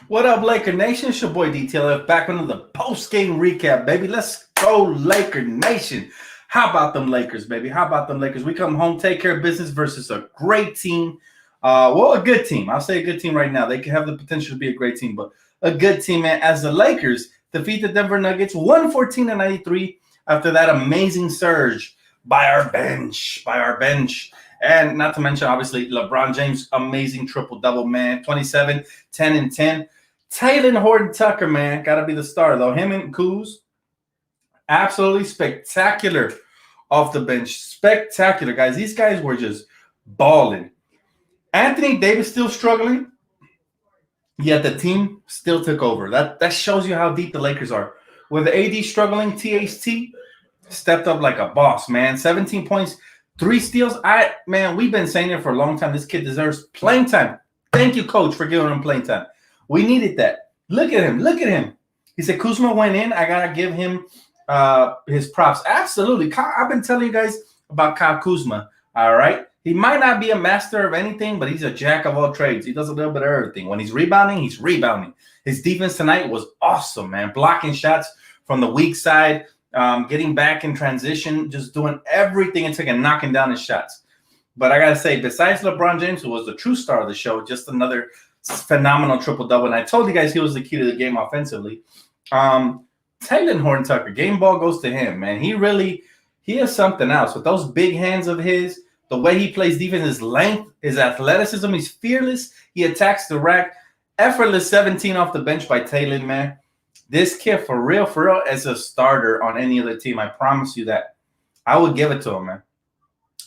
What up, Laker Nation? It's your boy DTLF back on the post-game recap, baby. Let's go, Laker Nation. How about them Lakers, baby? How about them Lakers? We come home, take care of business versus a great team. A good team. I'll say a good team right now. They can have the potential to be a great team, but a good team, man. As the Lakers defeat the Denver Nuggets 114-93 after that amazing surge by our bench. And not to mention, obviously, LeBron James' amazing triple-double, man. 27, 10, and 10. Taylor Horton-Tucker, man, got to be the star, though. Him and Kuz, absolutely spectacular off the bench. Spectacular, guys. These guys were just balling. Anthony Davis still struggling, yet the team still took over. That shows you how deep the Lakers are. With AD struggling, THT stepped up like a boss, man. 17 points. 3 steals. We've been saying it for a long time. This kid deserves playing time. Thank you, coach, for giving him playing time. We needed that. Look at him. He said Kuzma went in. I gotta give him his props. Absolutely. I've been telling you guys about Kyle Kuzma. All right. He might not be a master of anything, but he's a jack of all trades. He does a little bit of everything. When he's rebounding, he's rebounding. His defense tonight was awesome, man. Blocking shots from the weak side. Getting back in transition, just doing everything and knocking down his shots. But I got to say, besides LeBron James, who was the true star of the show, just another phenomenal triple-double. And I told you guys he was the key to the game offensively. Taylor Horton-Tucker, game ball goes to him, man. He is something else. With those big hands of his, the way he plays defense, his length, his athleticism, he's fearless. He attacks the rack. Effortless 17 off the bench by Taylor, man. This kid, for real, as a starter on any other team, I promise you that. I would give it to him, man.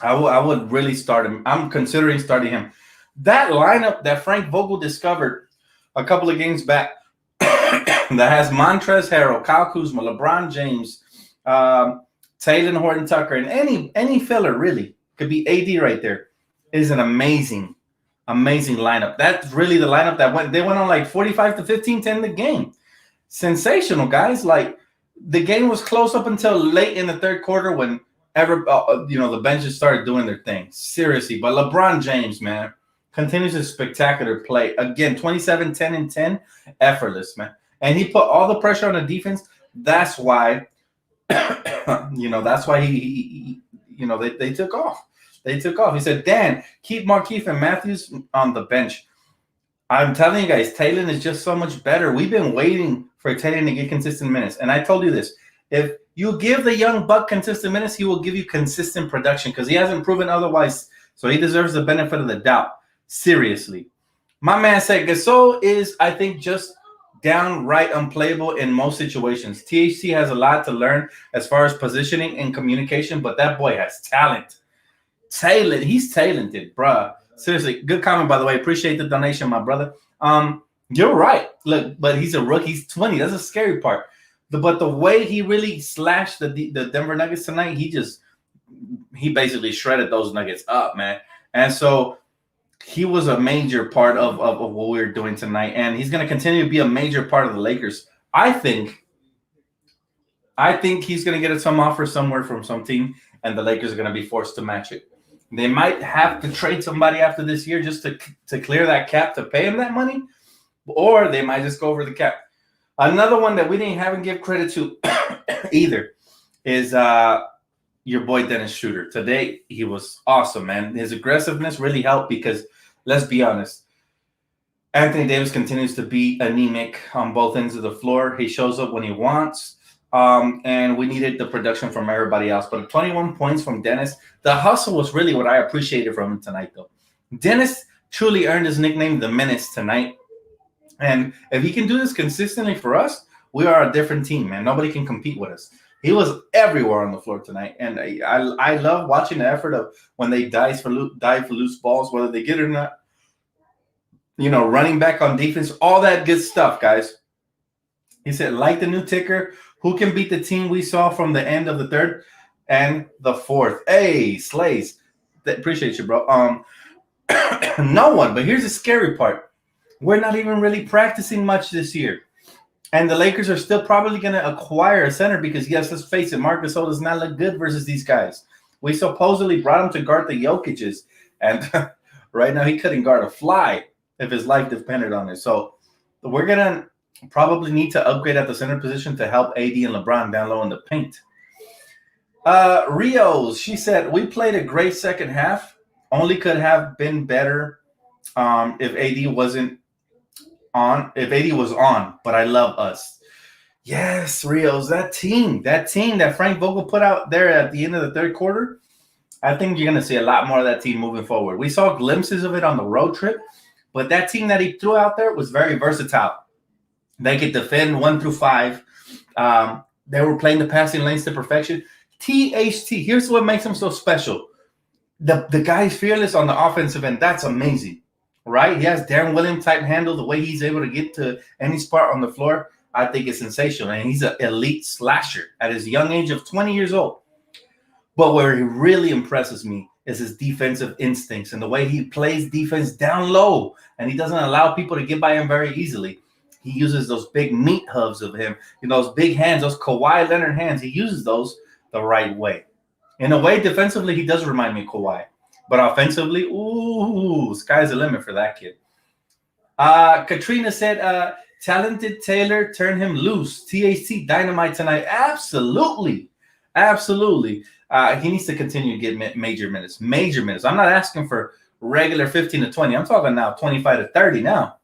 I would really start him. I'm considering starting him. That lineup that Frank Vogel discovered a couple of games back that has Montrezl Harrell, Kyle Kuzma, LeBron James, Taylor Horton-Tucker, and any filler, really, could be AD right there, is an amazing lineup. That's really the lineup that went on like 45-15 to end the game. Sensational, guys. Like, the game was close up until late in the third quarter when the benches started doing their thing. Seriously. But LeBron James, man, continues his spectacular play. Again, 27, 10, and 10. Effortless, man. And he put all the pressure on the defense. That's why, that's why they took off. They took off. He said, Dan, keep Markieff and Matthews on the bench. I'm telling you guys, Taylor is just so much better. We've been waiting for Taylor to get consistent minutes. And I told you this. If you give the young buck consistent minutes, he will give you consistent production because he hasn't proven otherwise. So he deserves the benefit of the doubt. Seriously. My man said Gasol is, I think, just downright unplayable in most situations. THC has a lot to learn as far as positioning and communication, but that boy has talent. He's talented, bruh. Seriously, good comment, by the way. Appreciate the donation, my brother. You're right. Look, but he's a rookie. He's 20. That's a scary part. But the way he really slashed the Denver Nuggets tonight, he basically shredded those Nuggets up, man. And so he was a major part of what we were doing tonight, and he's going to continue to be a major part of the Lakers. I think he's going to get some offer somewhere from some team, and the Lakers are going to be forced to match it. They might have to trade somebody after this year just to clear that cap to pay him that money, or they might just go over the cap. Another one that we haven't give credit to either is your boy Dennis Schroeder. Today, he was awesome, man. His aggressiveness really helped because, let's be honest, Anthony Davis continues to be anemic on both ends of the floor. He shows up when he wants. And we needed the production from everybody else. But 21 points from Dennis. The hustle was really what I appreciated from him tonight, though. Dennis truly earned his nickname, the Menace, tonight. And if he can do this consistently for us, we are a different team, man. Nobody can compete with us. He was everywhere on the floor tonight. And I love watching the effort of when they dive for loose balls, whether they get it or not. Running back on defense, all that good stuff, guys. He said, like the new ticker, who can beat the team we saw from the end of the third and the fourth? Hey, Slays. Appreciate you, bro. No one. But here's the scary part. We're not even really practicing much this year. And the Lakers are still probably going to acquire a center because, yes, let's face it, Marc Gasol does not look good versus these guys. We supposedly brought him to guard the Jokic's. And right now he couldn't guard a fly if his life depended on it. So we're gonna probably need to upgrade at the center position to help AD and LeBron down low in the paint. Rios, she said, we played a great second half. Only could have been better if AD wasn't on. If AD was on, but I love us. Yes, Rios, that team that Frank Vogel put out there at the end of the third quarter. I think you're going to see a lot more of that team moving forward. We saw glimpses of it on the road trip, but that team that he threw out there was very versatile. They could defend 1 through 5. They were playing the passing lanes to perfection. THT, here's what makes him so special. The guy's fearless on the offensive end. That's amazing, right? He has Darren Williams type handle. The way he's able to get to any spot on the floor, I think is sensational. And he's an elite slasher at his young age of 20 years old. But where he really impresses me is his defensive instincts and the way he plays defense down low. And he doesn't allow people to get by him very easily. He uses those big meat hubs of him, those big hands, those Kawhi Leonard hands. He uses those the right way. In a way, defensively, he does remind me of Kawhi. But offensively, ooh, sky's the limit for that kid. Katrina said, talented Taylor, turn him loose. THC dynamite tonight. Absolutely. He needs to continue to get major minutes. I'm not asking for regular 15 to 20. I'm talking now 25 to 30 now.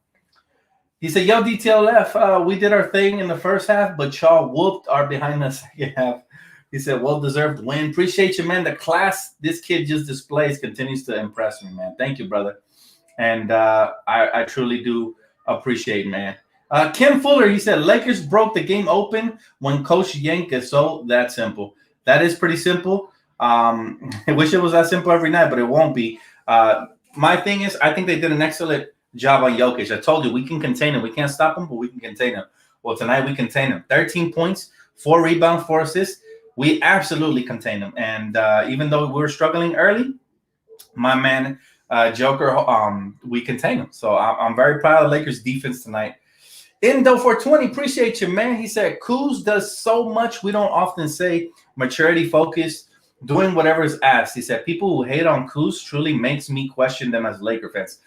He said, yo, DTLF, we did our thing in the first half, but y'all whooped our behind the second half. He said, well-deserved win. Appreciate you, man. The class this kid just displays continues to impress me, man. Thank you, brother. And I truly do appreciate, man. Kim Fuller, he said, Lakers broke the game open when Coach Yank is so that simple. That is pretty simple. I wish it was that simple every night, but it won't be. My thing is, I think they did an excellent job on Jokic. I told you, we can contain him. We can't stop him, but we can contain him. Well, tonight we contain him. 13 points, 4 rebounds, 4 assists. We absolutely contain him. And even though we were struggling early, my man Joker, we contain him. So I'm very proud of the Lakers defense tonight. Indo 420, appreciate you, man. He said, Kuz does so much we don't often say. Maturity, focus, doing whatever is asked. He said, people who hate on Kuz truly makes me question them as Laker fans.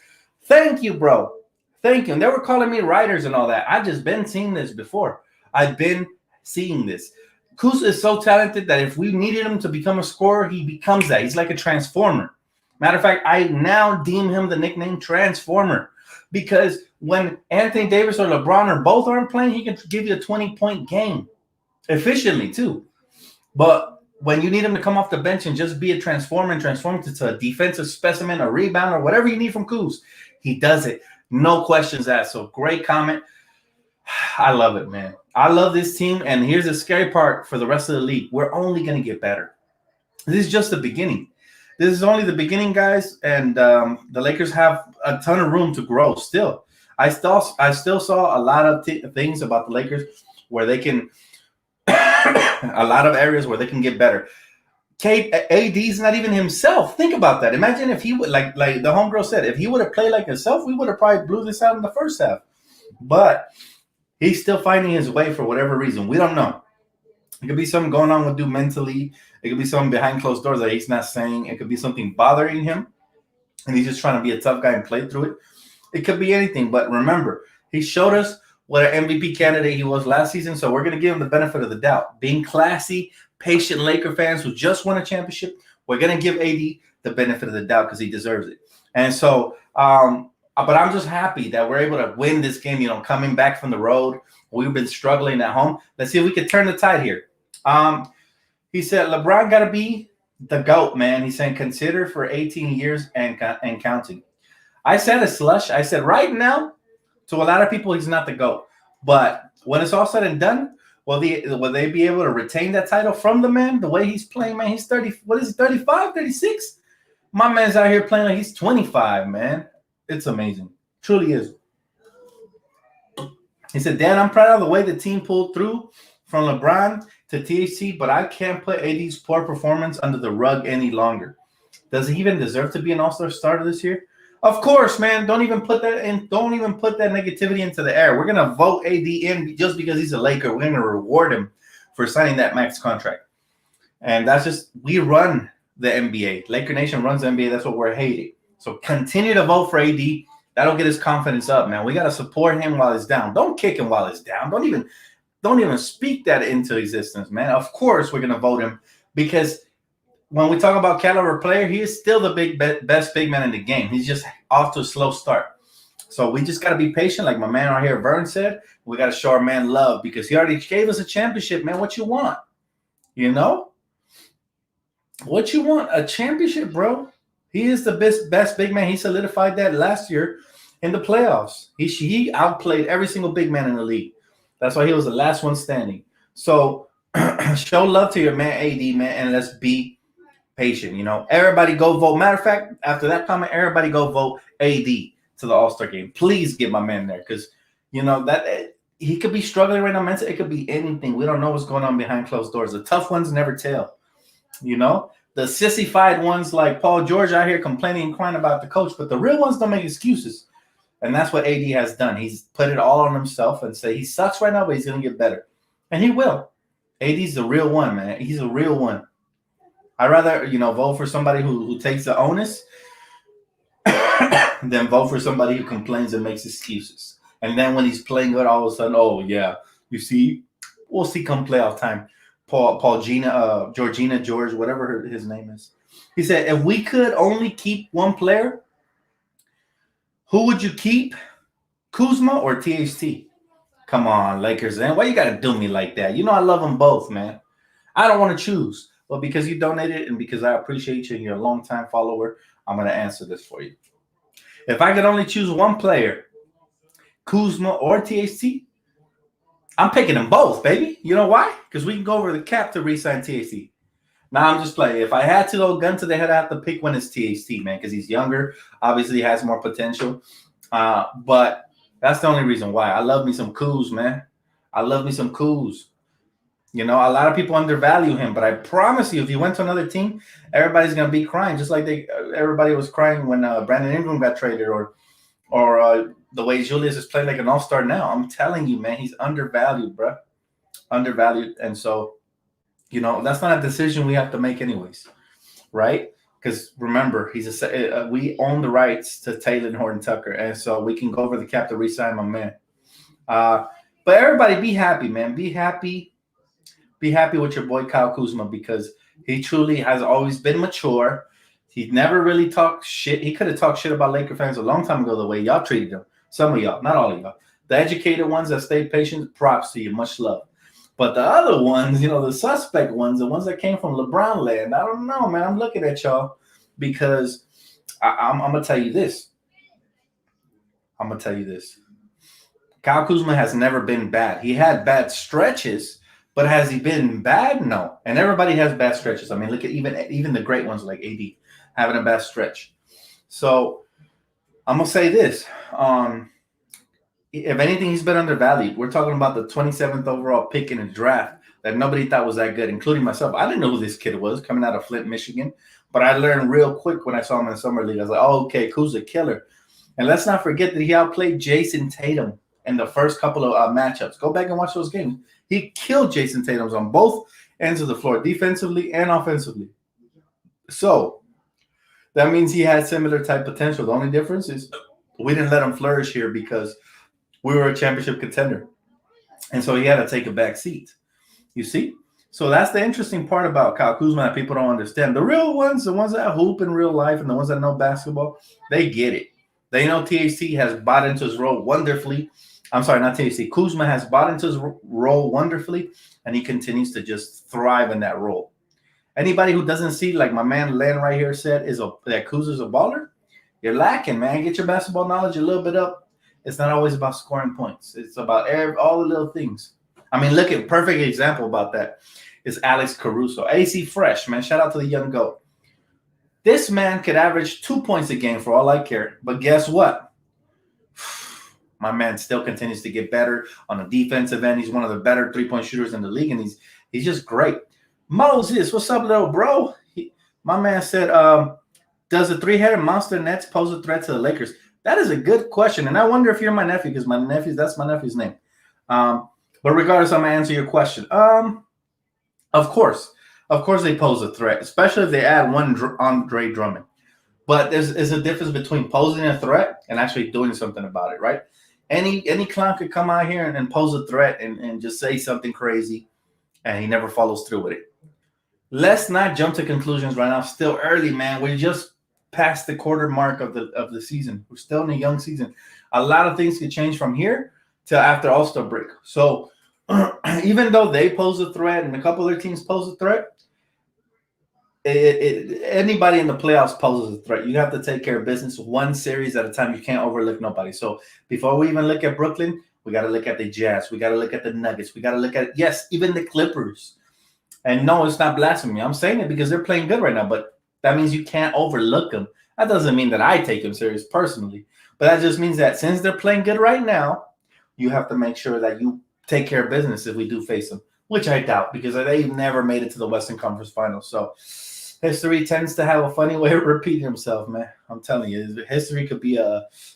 Thank you, bro. Thank you. And they were calling me writers and all that. I've just been seeing this before. I've been seeing this. Kuz is so talented that if we needed him to become a scorer, he becomes that. He's like a transformer. Matter of fact, I now deem him the nickname Transformer because when Anthony Davis or LeBron or both aren't playing, he can give you a 20-point game efficiently too. But when you need him to come off the bench and just be a transformer and transform into a defensive specimen, a rebound, or whatever you need from Kuz, he does it. No questions asked. So great comment. I love it, man. I love this team. And here's the scary part for the rest of the league. We're only going to get better. This is just the beginning. This is only the beginning, guys. And the Lakers have a ton of room to grow still. I still saw a lot of things about the Lakers where they can a lot of areas where they can get better. AD's not even himself. Think about that. Imagine if he would, like the homegirl said, if he would have played like himself, we would have probably blew this out in the first half. But he's still finding his way for whatever reason. We don't know. It could be something going on with dude mentally. It could be something behind closed doors that he's not saying. It could be something bothering him, and he's just trying to be a tough guy and play through it. It could be anything. But remember, he showed us what an MVP candidate he was last season, so we're going to give him the benefit of the doubt. Being classy, patient Laker fans who just won a championship, we're going to give AD the benefit of the doubt because he deserves it. And so, but I'm just happy that we're able to win this game, coming back from the road. We've been struggling at home. Let's see if we can turn the tide here. He said, LeBron got to be the GOAT, man. He's saying consider for 18 years and counting. I said a slush. I said right now, to a lot of people, he's not the GOAT. But when it's all said and done, will they be able to retain that title from the man? The way he's playing, man, he's 30. What is he, 35, 36? My man's out here playing like he's 25, man. It's amazing. Truly is. He said, Dan, I'm proud of the way the team pulled through from LeBron to THC, but I can't put AD's poor performance under the rug any longer. Does he even deserve to be an all-star starter this year? Of course, man. Don't even put that in. Don't even put that negativity into the air. We're gonna vote AD in just because he's a Laker. We're gonna reward him for signing that max contract, and that's just we run the NBA. Laker Nation runs the NBA. That's what we're hating. So continue to vote for AD. That'll get his confidence up, man. We got to support him while he's down. Don't kick him while he's down. Don't even speak that into existence, man. Of course, we're gonna vote him because when we talk about caliber player, he is still the best big man in the game. He's just off to a slow start. So we just got to be patient. Like my man right here, Vern, said, we got to show our man love because he already gave us a championship, man. What you want? You know? What you want? A championship, bro. He is the best big man. He solidified that last year in the playoffs. He outplayed every single big man in the league. That's why he was the last one standing. So show love to your man, AD, man, and let's be patient. You know, everybody go vote. Matter of fact, after that comment, everybody go vote AD to the All-Star game. Please get my man there because, you know, that he could be struggling right now mentally. It could be anything. We don't know what's going on behind closed doors. The tough ones never tell, you know. The sissified ones like Paul George out here complaining and crying about the coach, but the real ones don't make excuses. And that's what AD has done. He's put it all on himself and say he sucks right now, but he's going to get better. And he will. AD's the real one, man. He's a real one. I'd rather, you know, vote for somebody who takes the onus than vote for somebody who complains and makes excuses. And then when he's playing good, all of a sudden, oh, yeah, you see, we'll see come playoff time. George, whatever his name is. He said, if we could only keep one player, who would you keep? Kuzma or THT? Come on, Lakers, man. Why you got to do me like that? You know I love them both, man. I don't want to choose. But because you donated and because I appreciate you and you're a longtime follower, I'm going to answer this for you. If I could only choose one player, Kuzma or THT, I'm picking them both, baby. You know why? Because we can go over the cap to re-sign THT. Now I'm just playing. If I had to go gun to the head, I have to pick one is THT, man, because he's younger. Obviously, has more potential. But that's the only reason why. I love me some Kuz, man. I love me some Kuz. You know, a lot of people undervalue him, but I promise you, if he went to another team, everybody's gonna be crying, just like everybody was crying when Brandon Ingram got traded, or the way Julius is playing like an all-star now. I'm telling you, man, he's undervalued, bro. Undervalued, and so, you know, that's not a decision we have to make anyways, right? Because remember, we own the rights to Taylor and Horton Tucker, and so we can go over the cap to re-sign my man. But everybody, be happy, man. Be happy. Be happy with your boy Kyle Kuzma because he truly has always been mature. He never really talked shit. He could have talked shit about Laker fans a long time ago the way y'all treated him. Some of y'all, not all of y'all. The educated ones that stayed patient, props to you. Much love. But the other ones, you know, the suspect ones, the ones that came from LeBron land, I don't know, man. I'm looking at y'all because I'm going to tell you this. Kyle Kuzma has never been bad. He had bad stretches. But has he been bad? No. And everybody has bad stretches. I mean, look at even the great ones like AD having a bad stretch. So I'm going to say this. If anything, he's been undervalued. We're talking about the 27th overall pick in the draft that nobody thought was that good, including myself. I didn't know who this kid was coming out of Flint, Michigan. But I learned real quick when I saw him in the summer league. I was like, oh, okay, Kuz's a killer. And let's not forget that he outplayed Jason Tatum in the first couple of matchups. Go back and watch those games. He killed Jason Tatum on both ends of the floor, defensively and offensively. So that means he had similar type potential. The only difference is we didn't let him flourish here because we were a championship contender. And so he had to take a back seat. You see? So that's the interesting part about Kyle Kuzma that people don't understand. The real ones, the ones that hoop in real life and the ones that know basketball, they get it. They know THT has bought into his role wonderfully. I'm sorry, not THT. Kuzma has bought into his role wonderfully, and he continues to just thrive in that role. Anybody who doesn't see, like my man Len right here said, that Kuzma's a baller, you're lacking, man. Get your basketball knowledge a little bit up. It's not always about scoring points. It's about all the little things. I mean, look at perfect example about that is Alex Caruso. AC Fresh, man. Shout out to the young GOAT. This man could average 2 points a game for all I care. But guess what? My man still continues to get better on the defensive end. He's one of the better three-point shooters in the league, and he's just great. Moses, what's up, little bro? My man said, does the three-headed monster Nets pose a threat to the Lakers? That is a good question, and I wonder if you're my nephew because that's my nephew's name. But regardless, I'm going to answer your question. Of course they pose a threat, especially if they add one Andre Drummond. But there's a difference between posing a threat and actually doing something about it, right? Any clown could come out here and pose a threat and just say something crazy, and he never follows through with it. Let's not jump to conclusions right now. Still early, man. We're just past the quarter mark of the season. We're still in a young season. A lot of things could change from here to after All-Star break. So even though they pose a threat and a couple other teams pose a threat, anybody in the playoffs poses a threat. You have to take care of business one series at a time. You can't overlook nobody. So before we even look at Brooklyn, we got to look at the Jazz. We got to look at the Nuggets. We got to look at, yes, even the Clippers. And no, it's not blasphemy. I'm saying it because they're playing good right now, but that means you can't overlook them. That doesn't mean that I take them serious personally, but that just means that since they're playing good right now, you have to make sure that you take care of business if we do face them, which I doubt because they've never made it to the Western Conference Finals. So history tends to have a funny way of repeating himself, man. I'm telling you, history could be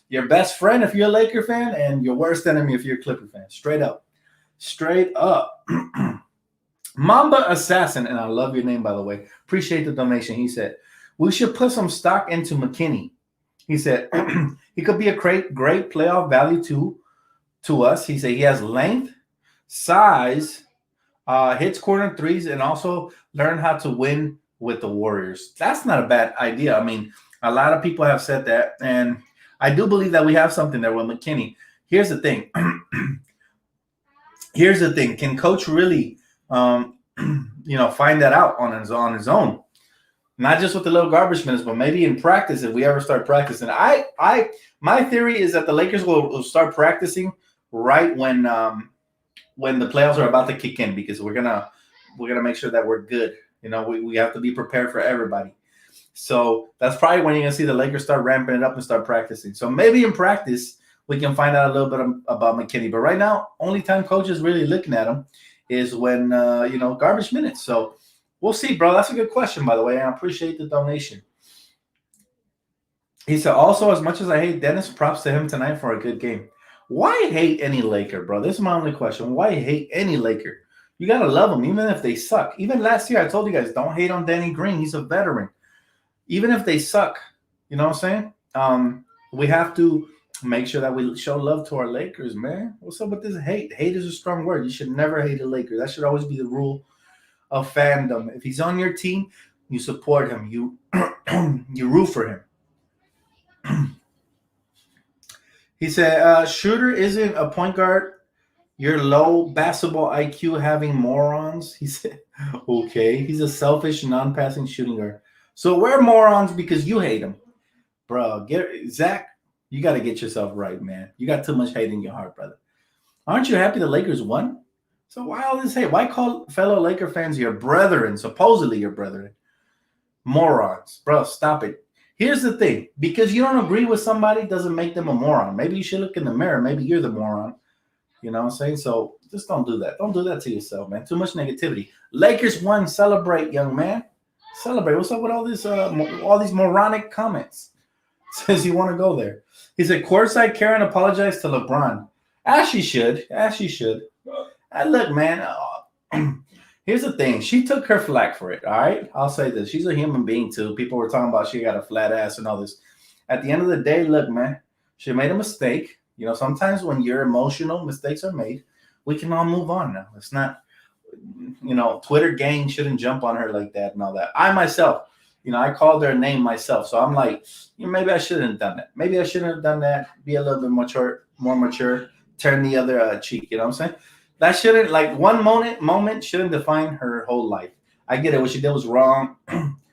your best friend if you're a Laker fan and your worst enemy if you're a Clipper fan. Straight up. Straight up. Mamba Assassin, and I love your name, by the way. Appreciate the donation. He said, we should put some stock into McKinney. He said, he could be a great playoff value to us. He said he has length, size, hits corner threes, and also learn how to win with the Warriors. That's not a bad idea. I mean, a lot of people have said that, and I do believe that we have something there with McKinney. Here's the thing. Can Coach really find that out on his own? Not just with the little garbage minutes, but maybe in practice if we ever start practicing. My theory is that the Lakers will start practicing right when the playoffs are about to kick in, because we're gonna make sure that we're good. We have to be prepared for everybody. So that's probably when you're gonna see the Lakers start ramping it up and start practicing. So maybe in practice we can find out a little bit about McKinney. But right now, only time coach is really looking at him is when garbage minutes. So we'll see, bro. That's a good question, by the way. I appreciate the donation. He said, also, as much as I hate Dennis, props to him tonight for a good game. Why hate any Laker, bro? This is my only question. Why hate any Laker? You got to love them, even if they suck. Even last year, I told you guys, don't hate on Danny Green. He's a veteran. Even if they suck, you know what I'm saying? We have to make sure that we show love to our Lakers, man. What's up with this hate? Hate is a strong word. You should never hate a Laker. That should always be the rule of fandom. If he's on your team, you support him. You you root for him. He said, Shooter isn't a point guard. You're low basketball IQ having morons. He said, okay. He's a selfish, non-passing shooting guard. So we're morons because you hate him. Bro, Zach, you got to get yourself right, man. You got too much hate in your heart, brother. Aren't you happy the Lakers won? So why all this hate? Why call fellow Laker fans your brethren, supposedly your brethren? Morons. Bro, stop it. Here's the thing. Because you don't agree with somebody doesn't make them a moron. Maybe you should look in the mirror. Maybe you're the moron. You know what I'm saying? So just don't do that. Don't do that to yourself, man. Too much negativity. Lakers won. Celebrate, young man. Celebrate. What's up with all these moronic comments? Says you want to go there. He said, courtside Karen apologized to LeBron. As she should. Look, man, here's the thing. She took her flack for it, all right? I'll say this. She's a human being, too. People were talking about she got a flat ass and all this. At the end of the day, look, man, she made a mistake. Sometimes when you're emotional, mistakes are made. We can all move on now. It's not, Twitter gang shouldn't jump on her like that and all that. I myself, I called her name myself. So I'm like, maybe I shouldn't have done that. Maybe I shouldn't have done that. Be a little bit more mature, turn the other cheek. You know what I'm saying? That shouldn't, like, one moment shouldn't define her whole life. I get it. What she did was wrong,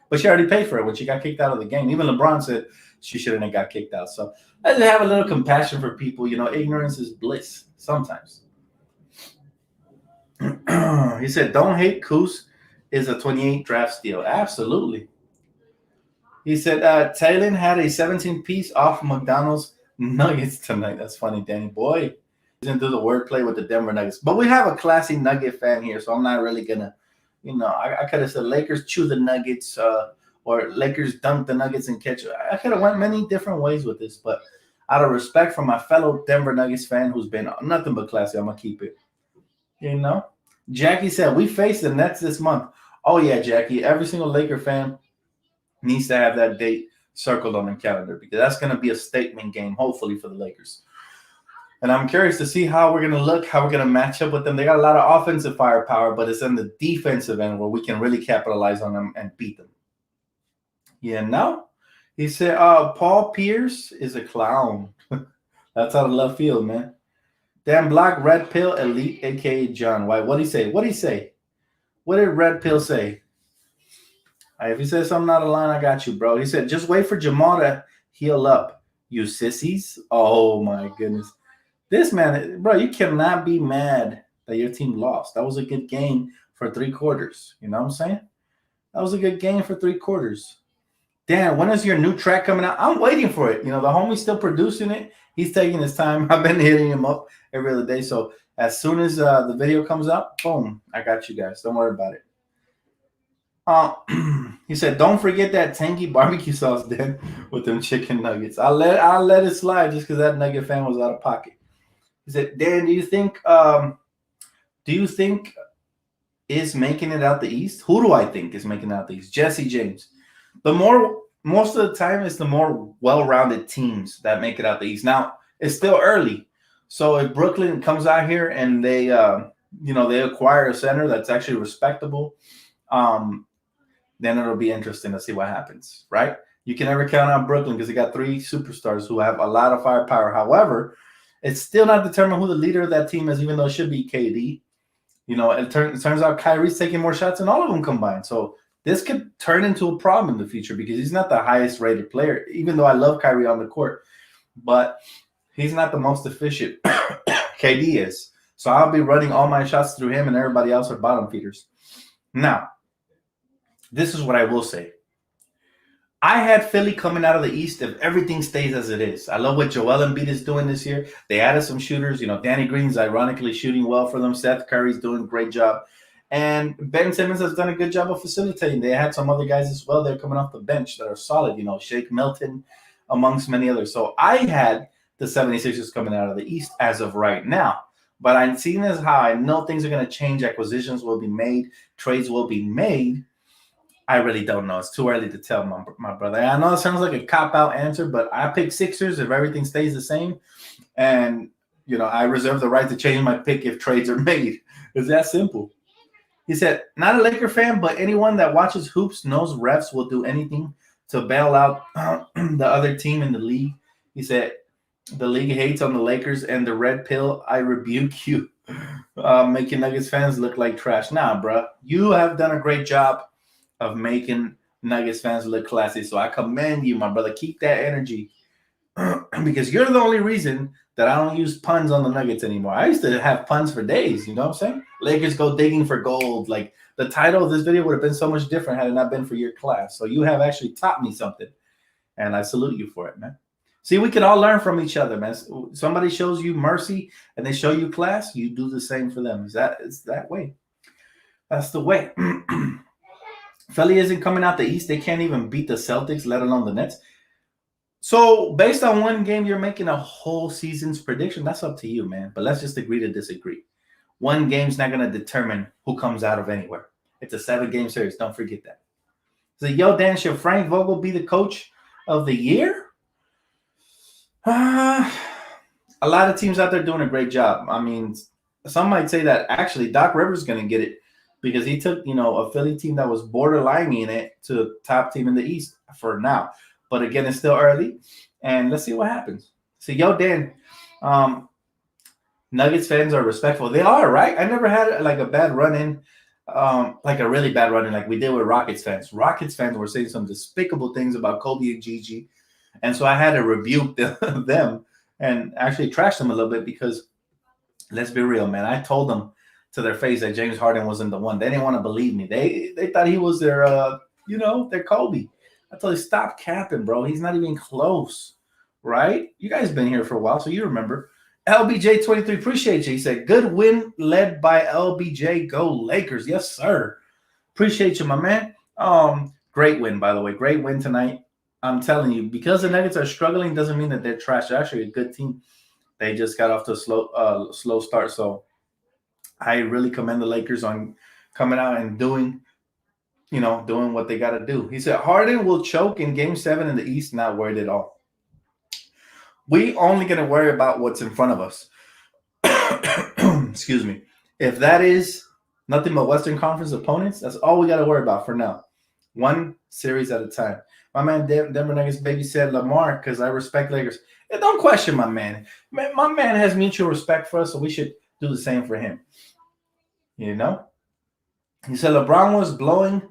but she already paid for it when she got kicked out of the game. Even LeBron said she shouldn't have got kicked out. So I just have a little compassion for people. Ignorance is bliss sometimes. He said, don't hate Kuz is a 28 draft steal. Absolutely. He said, Taylor had a 17-piece off McDonald's Nuggets tonight. That's funny, Danny boy. Into the wordplay with the Denver Nuggets, but we have a classy Nugget fan here, so I'm not really gonna, I could have said Lakers chew the Nuggets, or Lakers dunk the Nuggets and catch. I could have went many different ways with this, but out of respect for my fellow Denver Nuggets fan who's been nothing but classy, I'm gonna keep it. Jackie said we face the Nets this month. Oh yeah, Jackie. Every single Laker fan needs to have that date circled on the calendar because that's going to be a statement game, hopefully, for the Lakers. And I'm curious to see how we're going to look, how we're going to match up with them. They got a lot of offensive firepower, but it's in the defensive end where we can really capitalize on them and beat them. Yeah, no. He said, Paul Pierce is a clown. That's out of left field, man. Damn Black Red Pill Elite, a.k.a. John White. What'd he say? What'd he say? What did Red Pill say? If he says something out of line, I got you, bro. He said, just wait for Jamal to heal up, you sissies. Oh, my goodness. This man, bro, you cannot be mad that your team lost. That was a good game for 3 quarters. You know what I'm saying? That was a good game for 3 quarters. Dan, when is your new track coming out? I'm waiting for it. You know, the homie's still producing it. He's taking his time. I've been hitting him up every other day. So as soon as the video comes out, boom, I got you guys. Don't worry about it. He said, don't forget that tangy barbecue sauce, Dan, with them chicken nuggets. I'll let it slide just because that Nugget fan was out of pocket. He said, Dan, do you think is making it out the East? Who do I think is making it out the East? Jesse James. Most of the time, it's the more well-rounded teams that make it out the East. Now, it's still early. So if Brooklyn comes out here and they acquire a center that's actually respectable, then it'll be interesting to see what happens, right? You can never count on Brooklyn because they got 3 superstars who have a lot of firepower. However, it's still not determined who the leader of that team is, even though it should be KD. You know, it turns out Kyrie's taking more shots than all of them combined. So this could turn into a problem in the future because he's not the highest rated player, even though I love Kyrie on the court. But he's not the most efficient. KD is. So I'll be running all my shots through him and everybody else are bottom feeders. Now, this is what I will say. I had Philly coming out of the East if everything stays as it is. I love what Joel Embiid is doing this year. They added some shooters. You know, Danny Green's ironically shooting well for them. Seth Curry's doing a great job. And Ben Simmons has done a good job of facilitating. They had some other guys as well. They're coming off the bench that are solid. You know, Shake Milton, amongst many others. So I had the 76ers coming out of the East as of right now. But I'm seeing as how I know things are going to change. Acquisitions will be made. Trades will be made. I really don't know. It's too early to tell, my brother. I know it sounds like a cop-out answer, but I pick Sixers if everything stays the same. And, you know, I reserve the right to change my pick if trades are made. It's that simple. He said, not a Laker fan, but anyone that watches hoops knows refs will do anything to bail out the other team in the league. He said, the league hates on the Lakers and the red pill. I rebuke you. Making Nuggets fans look like trash. Nah, bro. You have done a great job of making Nuggets fans look classy. So I commend you, my brother. Keep that energy because you're the only reason that I don't use puns on the Nuggets anymore. I used to have puns for days. You know what I'm saying? Lakers go digging for gold. Like the title of this video would have been so much different had it not been for your class. So you have actually taught me something, and I salute you for it, man. See, we can all learn from each other, man. Somebody shows you mercy and they show you class, you do the same for them. It's that way. That's the way. Philly isn't coming out the East. They can't even beat the Celtics, let alone the Nets. So based on one game, you're making a whole season's prediction. That's up to you, man. But let's just agree to disagree. One game's not going to determine who comes out of anywhere. It's a 7-game series. Don't forget that. So, yo, Dan, should Frank Vogel be the coach of the year? A lot of teams out there doing a great job. I mean, some might say that actually Doc Rivers is going to get it because he took, a Philly team that was borderlining it to top team in the East for now. But again, it's still early, and let's see what happens. So, yo, Dan, Nuggets fans are respectful. They are, right? I never had like a bad run-in, like a really bad run-in like we did with Rockets fans. Rockets fans were saying some despicable things about Kobe and Gigi, and so I had to rebuke them and actually trash them a little bit because, let's be real, man, I told them to their face that James Harden wasn't the one. They didn't want to believe me. They thought he was their, their Kobe. I told you, stop capping, bro. He's not even close, right? You guys been here for a while, so you remember. LBJ23, appreciate you. He said, good win led by LBJ. Go Lakers. Yes, sir. Appreciate you, my man. Great win, by the way. Great win tonight. I'm telling you, because the Nuggets are struggling doesn't mean that they're trash. They're actually a good team. They just got off to a slow start. So I really commend the Lakers on coming out and doing doing what they got to do. He said Harden will choke in Game 7 in the East, not worried at all. We only going to worry about what's in front of us. Excuse me. If that is nothing but Western Conference opponents, that's all we got to worry about for now. One series at a time. My man Denver Nuggets baby said Lamar because I respect Lakers. Yeah, don't question my man. My man has mutual respect for us, so we should do the same for him. You know? He said LeBron was blowing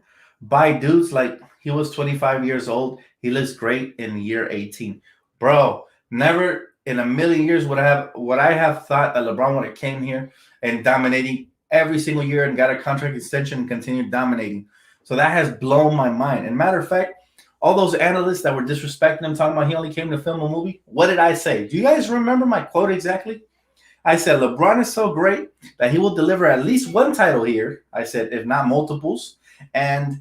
by dudes like he was 25 years old. He looks great in year 18. Bro, never in a million years would I have thought that LeBron would have came here and dominating every single year and got a contract extension and continued dominating. So that has blown my mind. And matter of fact, all those analysts that were disrespecting him, talking about he only came to film a movie, what did I say? Do you guys remember my quote exactly? I said LeBron is so great that he will deliver at least one title here. I said, if not multiples, and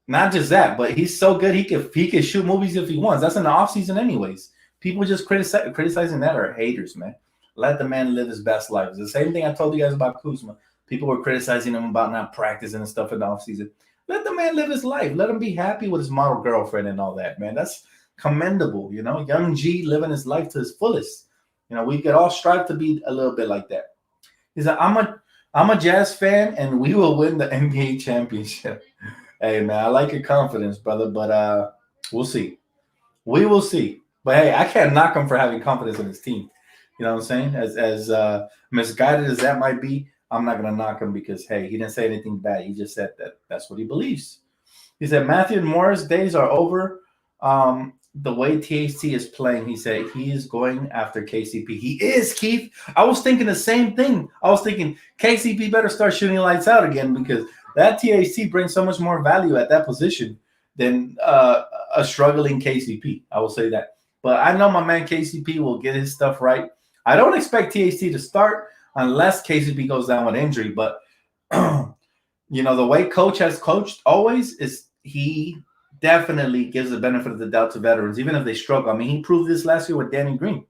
not just that, but he's so good he could shoot movies if he wants. That's in the offseason anyways. People just criticizing that are haters, man. Let the man live his best life. It's the same thing I told you guys about Kuzma. People were criticizing him about not practicing and stuff in the offseason. Let the man live his life. Let him be happy with his model girlfriend and all that, man. That's commendable, Young G living his life to his fullest. We could all strive to be a little bit like that. He's like, I'm a Jazz fan, and we will win the NBA championship. Hey, man, I like your confidence, brother, but we'll see. We will see. But hey, I can't knock him for having confidence in his team. You know what I'm saying? As misguided as that might be, I'm not gonna knock him because hey, he didn't say anything bad. He just said that's what he believes. He said Matthew and Morris days are over. The way THT is playing, he said he is going after KCP. He is, Keith. I was thinking the same thing. I was thinking KCP better start shooting lights out again because that THT brings so much more value at that position than a struggling KCP. I will say that. But I know my man KCP will get his stuff right. I don't expect THT to start unless KCP goes down with injury. But, the way coach has coached always is he definitely gives the benefit of the doubt to veterans, even if they struggle. I mean, he proved this last year with Danny Green.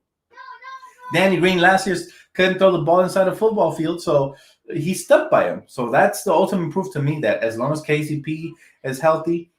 Danny Green last year couldn't throw the ball inside a football field, so he stuck by him. So that's the ultimate proof to me that as long as KCP is healthy,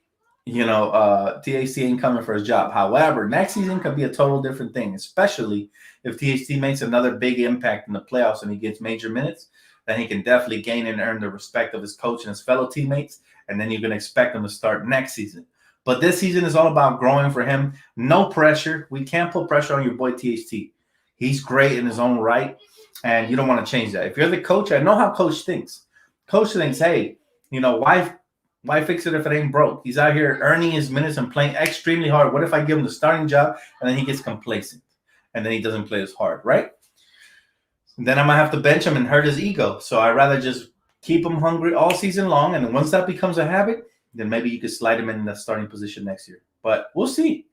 THT ain't coming for his job. However, next season could be a total different thing, especially if THT makes another big impact in the playoffs and he gets major minutes. Then he can definitely gain and earn the respect of his coach and his fellow teammates, and then you can expect him to start next season. But this season is all about growing for him. No pressure. We can't put pressure on your boy THT. He's great in his own right, and you don't want to change that. If you're the coach, I know how coach thinks. Coach thinks, hey, why fix it if it ain't broke? He's out here earning his minutes and playing extremely hard. What if I give him the starting job and then he gets complacent and then he doesn't play as hard, right? And then I might have to bench him and hurt his ego. So I'd rather just keep him hungry all season long, and once that becomes a habit, then maybe you could slide him in the starting position next year. But we'll see.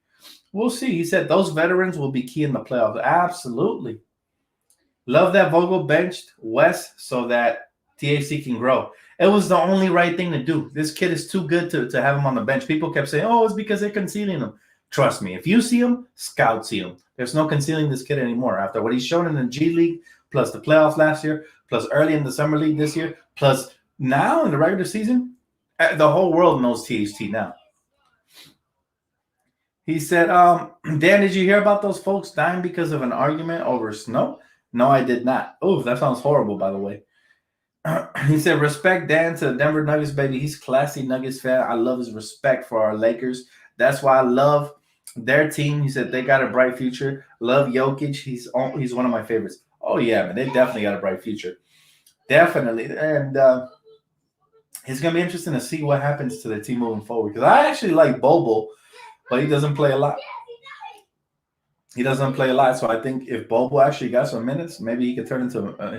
We'll see. He said those veterans will be key in the playoffs. Absolutely. Love that Vogel benched Wes so that THC can grow. It was the only right thing to do. This kid is too good to have him on the bench. People kept saying, it's because they're concealing him. Trust me. If you see him, scouts see him. There's no concealing this kid anymore. After what he's shown in the G League, plus the playoffs last year, plus early in the Summer League this year, plus now in the regular season, the whole world knows THT now. He said, Dan, did you hear about those folks dying because of an argument over snow? No, I did not. Oh, that sounds horrible, by the way. He said, respect Dan to the Denver Nuggets, baby. He's classy Nuggets fan. I love his respect for our Lakers. That's why I love their team. He said they got a bright future. Love Jokic. He's one of my favorites. Oh, yeah, man. They definitely got a bright future. Definitely. And it's going to be interesting to see what happens to the team moving forward. Because I actually like Bobo, but he doesn't play a lot. So I think if Bobo actually got some minutes, maybe he could turn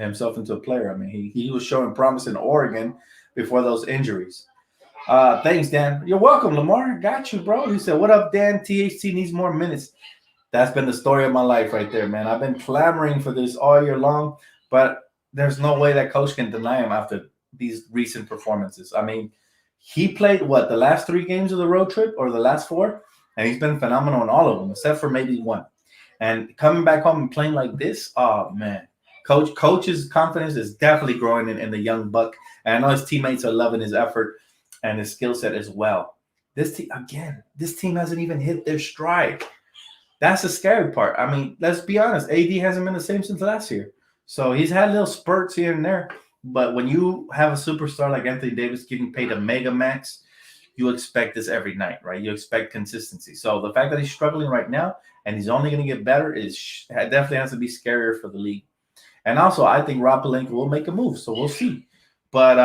himself into a player. I mean, he was showing promise in Oregon before those injuries. Thanks, Dan. You're welcome, Lamar. Got you, bro. He said, what up, Dan? THT needs more minutes. That's been the story of my life right there, man. I've been clamoring for this all year long, but there's no way that coach can deny him after these recent performances. I mean, he played, the last 3 games of the road trip or the last 4? And he's been phenomenal in all of them, except for maybe 1. And coming back home and playing like this, oh, man. Coach's confidence is definitely growing in the young buck. And I know his teammates are loving his effort. and his skill set as well. This team, again, this team hasn't even hit their stride. That's the scary part. I mean, let's be honest. AD hasn't been the same since last year. So he's had little spurts here and there. But when you have a superstar like Anthony Davis getting paid a mega max, you expect this every night, right? You expect consistency. So the fact that he's struggling right now and he's only going to get better is definitely has to be scarier for the league. And also, I think Rob Pelinka will make a move, so we'll see. But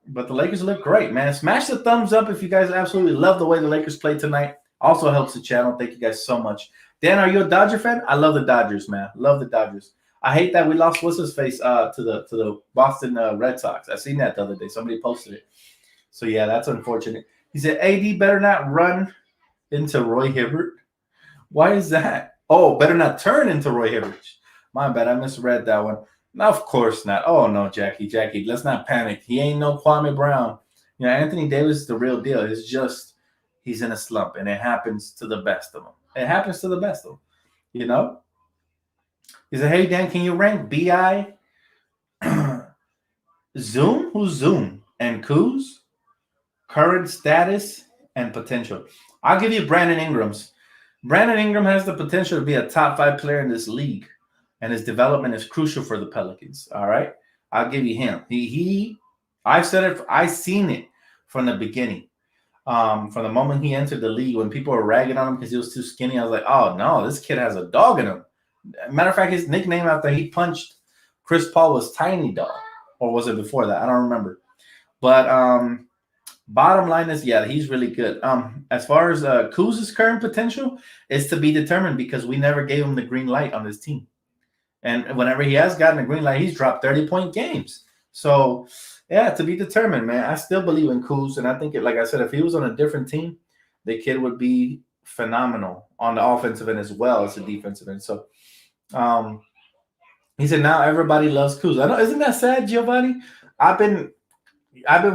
the Lakers look great, man. Smash the thumbs up if you guys absolutely love the way the Lakers played tonight. Also helps the channel. Thank you guys so much. Dan, are you a Dodger fan? I love the Dodgers, man. Love the Dodgers. I hate that we lost what's his face to the Boston Red Sox. I seen that the other day. Somebody posted it. So yeah, that's unfortunate. He said AD better not run into Roy Hibbert. Why is that? Oh, better not turn into Roy Hibbert. My bad, I misread that one. No, of course not. Oh no, Jackie, let's not panic. He ain't no Kwame Brown. You know, Anthony Davis is the real deal. It's just he's in a slump, and it happens to the best of them. It happens to the best of them. You know. He said, "Hey Dan, can you rank Bi, Zoom? Who's Zoom? And Kuz? Current status and potential." I'll give you Brandon Ingram's. Brandon Ingram has the potential to be a top 5 player in this league, and his development is crucial for the Pelicans. All right, I'll give you him. I've said it. I've seen it from the beginning. From the moment he entered the league, when people were ragging on him because he was too skinny, I was like, oh no, this kid has a dog in him. Matter of fact, his nickname after he punched Chris Paul was Tiny Dog, or was it before that? I don't remember. But bottom line is, yeah, he's really good. As far as Kuz's current potential, is to be determined because we never gave him the green light on this team. And whenever he has gotten a green light, he's dropped 30-point games. So, yeah, to be determined, man. I still believe in Kuz, and I think, like I said, if he was on a different team, the kid would be phenomenal on the offensive end as well as the defensive end. So, he said now everybody loves Kuz. I know, isn't that sad, Giovanni? I've been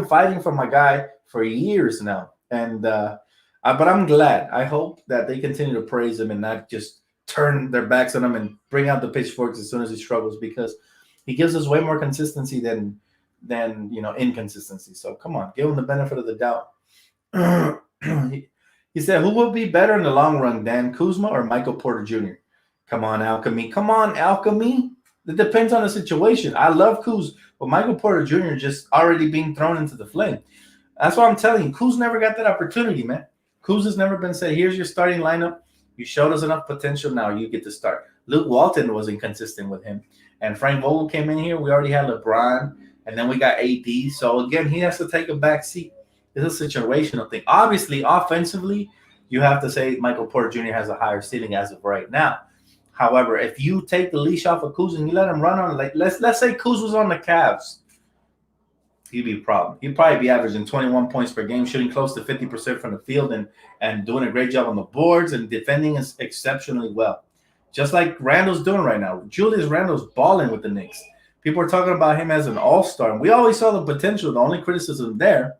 fighting for my guy for years now, and but I'm glad. I hope that they continue to praise him and not just turn their backs on him and bring out the pitchforks as soon as he struggles, because he gives us way more consistency than inconsistency. So come on, give him the benefit of the doubt. He said, who will be better in the long run, Dan Kuzma or Michael Porter Jr.? Come on, Alchemy. Come on, Alchemy. It depends on the situation. I love Kuz, but Michael Porter Jr. just already being thrown into the flame. That's why I'm telling you, Kuz never got that opportunity, man. Kuz has never been said, here's your starting lineup. You showed us enough potential. Now you get to start. Luke Walton was inconsistent with him. And Frank Vogel came in here. We already had LeBron. And then we got AD. So, again, he has to take a back seat. It's a situational thing. Obviously, offensively, you have to say Michael Porter Jr. has a higher ceiling as of right now. However, if you take the leash off of Kuz and you let him run on, like let's say Kuz was on the Cavs, he'd be a problem. He'd probably be averaging 21 points per game, shooting close to 50% from the field and doing a great job on the boards and defending us exceptionally well. Just like Randall's doing right now. Julius Randall's balling with the Knicks. People are talking about him as an all-star. And we always saw the potential. The only criticism there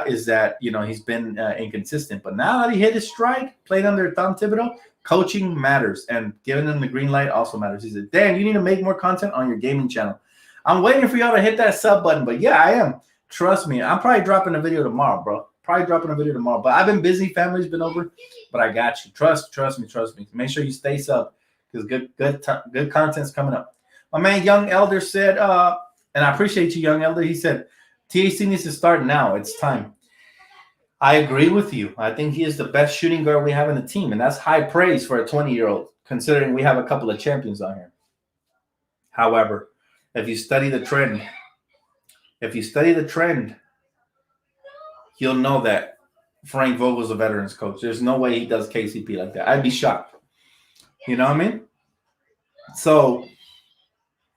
is that, he's been inconsistent. But now that he hit his stride, played under Tom Thibodeau, coaching matters. And giving him the green light also matters. He said, Dan, you need to make more content on your gaming channel. I'm waiting for y'all to hit that sub button. But, yeah, I am. Trust me. I'm probably dropping a video tomorrow, bro. But I've been busy. Family's been over. But I got you. Trust me. Make sure you stay sub because good content's coming up. My man Young Elder said, and I appreciate you, Young Elder. He said, THC needs to start now. It's time. I agree with you. I think he is the best shooting guard we have in the team, and that's high praise for a 20-year-old, considering we have a couple of champions on here. However, if you study the trend, you'll know that Frank Vogel's a veterans coach. There's no way he does KCP like that. I'd be shocked. You know what I mean? So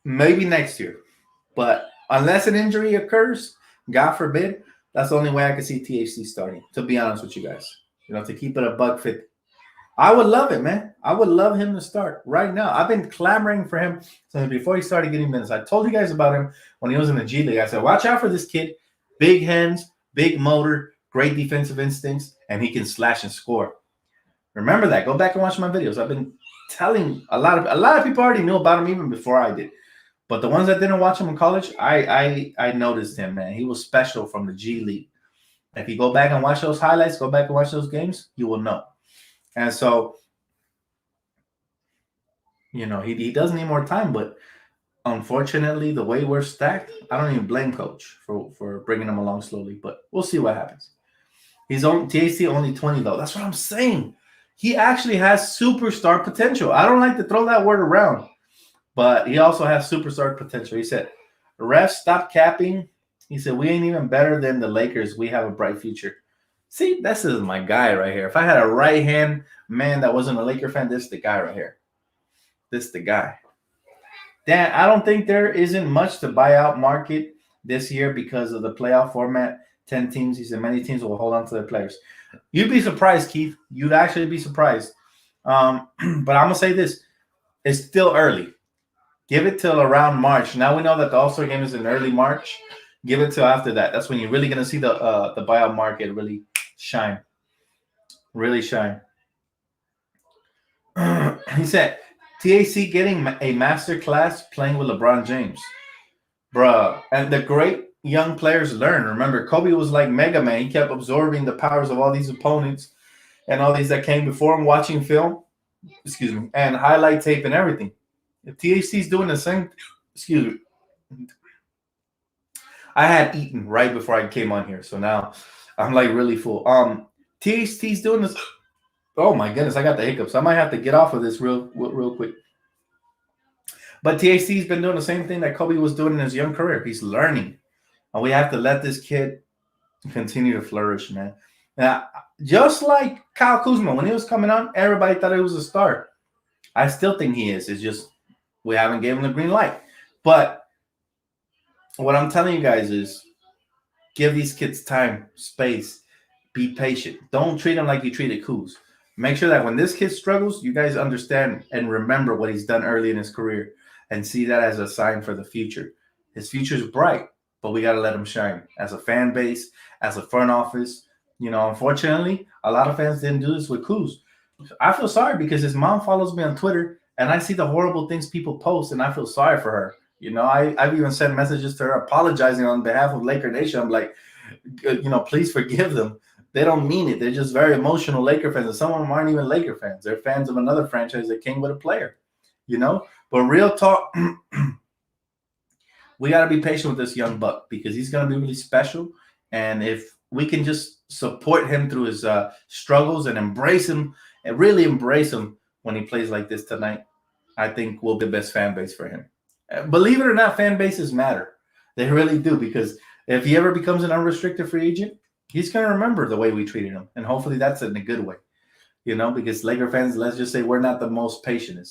maybe next year. But unless an injury occurs, God forbid, that's the only way I can see THC starting, to be honest with you guys. To keep it a $150. I would love it, man. I would love him to start right now. I've been clamoring for him since before he started getting minutes. I told you guys about him when he was in the G League. I said, watch out for this kid. Big hands, big motor, great defensive instincts, and he can slash and score. Remember that. Go back and watch my videos. I've been telling a lot of people already knew about him even before I did. But the ones that didn't watch him in college, I noticed him, man. He was special from the G League. If you go back and watch those highlights, go back and watch those games, you will know. And so, he does need more time, but unfortunately, the way we're stacked, I don't even blame coach for bringing him along slowly, but we'll see what happens. He's on TAC only 20 though. That's what I'm saying. He actually has superstar potential. I don't like to throw that word around, but he also has superstar potential. He said, refs, stop capping. He said, we ain't even better than the Lakers. We have a bright future. See, this is my guy right here. If I had a right-hand man that wasn't a Laker fan, this is the guy right here. This is the guy. Dan, I don't think there isn't much to buy out market this year because of the playoff format. 10 teams. He said many teams will hold on to their players. You'd be surprised, Keith. You'd actually be surprised. But I'm going to say this. It's still early. Give it till around March. Now we know that the All-Star game is in early March. Give it till after that. That's when you're really going to see the buyout market really shine. Really shine. He said, TAC getting a master class playing with LeBron James. Bruh. And the great young players learn. Remember, Kobe was like Mega Man. He kept absorbing the powers of all these opponents and all these that came before him, watching film, and highlight tape and everything. If THC's doing the same, I had eaten right before I came on here, so now I'm like really full. THC's doing this. Oh my goodness, I got the hiccups. I might have to get off of this real quick. But THC's been doing the same thing that Kobe was doing in his young career. He's learning. And we have to let this kid continue to flourish, man. Now, just like Kyle Kuzma, when he was coming on, everybody thought he was a star. I still think he is. It's just we haven't given him the green light. But what I'm telling you guys is give these kids time, space, be patient. Don't treat them like you treated Kuz. Make sure that when this kid struggles, you guys understand and remember what he's done early in his career and see that as a sign for the future. His future is bright. But we got to let him shine as a fan base, as a front office. Unfortunately, a lot of fans didn't do this with Kuz. I feel sorry because his mom follows me on Twitter, and I see the horrible things people post, and I feel sorry for her. I've even sent messages to her apologizing on behalf of Laker Nation. I'm like, please forgive them. They don't mean it. They're just very emotional Laker fans, and some of them aren't even Laker fans. They're fans of another franchise that came with a player, But real talk, we got to be patient with this young buck because he's going to be really special. And if we can just support him through his struggles and embrace him and really embrace him when he plays like this tonight, I think we'll be the best fan base for him. Believe it or not, fan bases matter. They really do, because if he ever becomes an unrestricted free agent, he's going to remember the way we treated him. And hopefully that's in a good way, because Laker fans, let's just say we're not the most patient.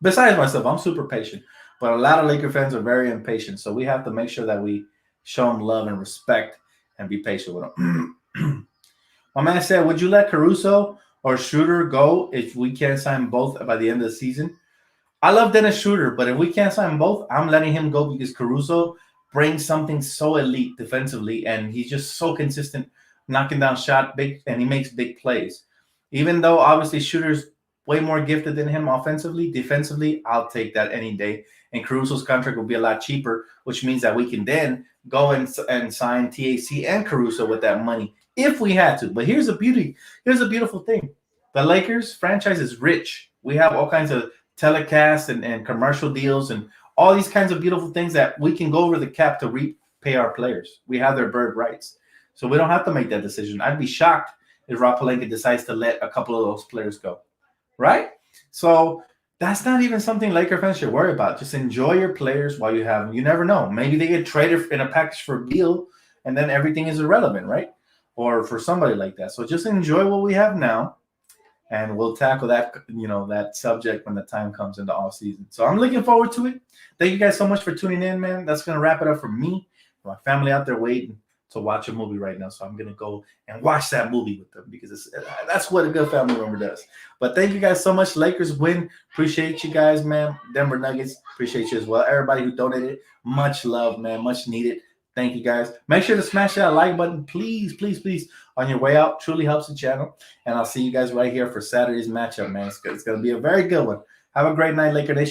Besides myself, I'm super patient. But a lot of Laker fans are very impatient, so we have to make sure that we show them love and respect and be patient with them. My man said, would you let Caruso or Schroeder go if we can't sign both by the end of the season? I love Dennis Schroeder, but if we can't sign both, I'm letting him go because Caruso brings something so elite defensively, and he's just so consistent, knocking down shot big, and he makes big plays. Even though obviously Schroeder's way more gifted than him offensively, defensively, I'll take that any day. And Caruso's contract will be a lot cheaper, which means that we can then go and sign TAC and Caruso with that money if we had to. But here's the beauty. Here's a beautiful thing. The Lakers franchise is rich. We have all kinds of telecasts and commercial deals and all these kinds of beautiful things that we can go over the cap to repay our players. We have their bird rights. So we don't have to make that decision. I'd be shocked if Rob Pelinka decides to let a couple of those players go. Right? So that's not even something Laker fans should worry about. Just enjoy your players while you have them. You never know. Maybe they get traded in a package for Beal, and then everything is irrelevant, right? Or for somebody like that. So just enjoy what we have now, and we'll tackle that, that subject when the time comes in the off season. So I'm looking forward to it. Thank you guys so much for tuning in, man. That's going to wrap it up for me. My family out there waiting to watch a movie right now, so I'm gonna go and watch that movie with them because that's what a good family member does. But thank you guys so much. Lakers win. Appreciate you guys, man. Denver Nuggets, appreciate you as well. Everybody who donated, much love, man. Much needed. Thank you guys. Make sure to smash that like button, please, please, please, on your way out. Truly helps the channel. And I'll see you guys right here for Saturday's matchup, man. It's gonna be a very good one. Have a great night, Laker Nation.